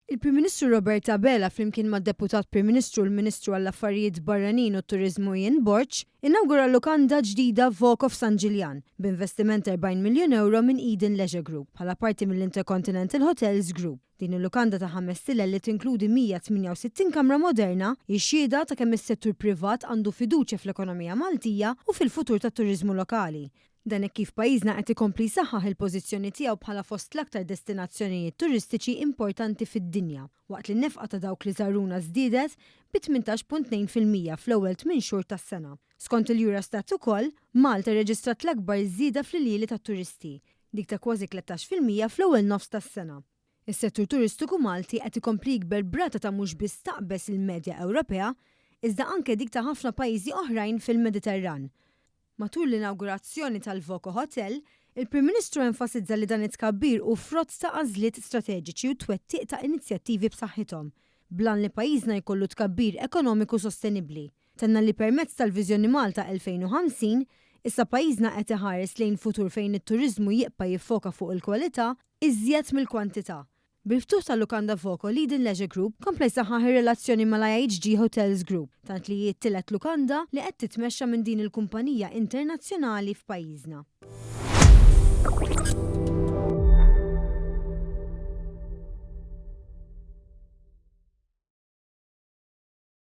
Il-Prim Ministru Roberta Bella flimkien mad-Deputat Prim Ministru l-Ministru għall-Affarijiet Barranin u t-Turiżmu Ian Borch inawgura lokanda ġdida Voc of San Ġiljan b'investiment 40 miljun euro minn Eden Leisure Group bħala parti mill-Intercontinental Hotels Group. Din il-lokanda ta' 5 stilel li tinkludi 168 kamra moderna jixxieda ta' kemm is-settur privat għandu fiduċja fl-ekonomija Maltija u fil-futur tat-turiżmu lokali. Dan hekk kif pajjiżna qed ikompli jsaħħaħ il-pożizzjoni tiegħu bħala fost l-aktar destinazzjonijiet turistiċi importanti fid-dinja, waqt li n-nefqa ta' dawk li żaruna żdiedet bi 18.2% fl-ewwel 8 xhur tas-sena. Skont il-Eurostat ukoll, Malta rreġistrat l-akbar żieda fl-ilieli tat-turisti, dik ta' kważi 13% fl-ewwel nofs tas-sena. Is-settur turistiku Malti qed ikompli jikber brata ta' mhux biss taqbes il-medja Ewropea, iżda anke dik ta' ħafna pajjiżi oħrajn fil-Mediterran. Matul l-inaugurazzjoni tal-Voco Hotel, il-Prim Ministru enfasizza li dan it-tkabbir u frott ta' għażliet strateġiċi u twettiq ta' inizjattivi b'saħħithom, blan li pajjiżna jkollu tkabbir ekonomiku sostenibbli. Tenna li permezz tal-Viżjoni Malta 2050, issa pajjiżna qed iħares lejn futur fejn it-turiżmu jibqa' jiffoka fuq il-kwalità iżjed mill-kwantità. Bil-ftuħ tal-lukanda Voco Eden Leisure Group kompla jsaħħaħ ir-relazzjoni mal-IHG Hotels Group, tant li jittilet lukanda li qed titmexxa minn din il-kumpanija internazzjonali f'pajjiżna.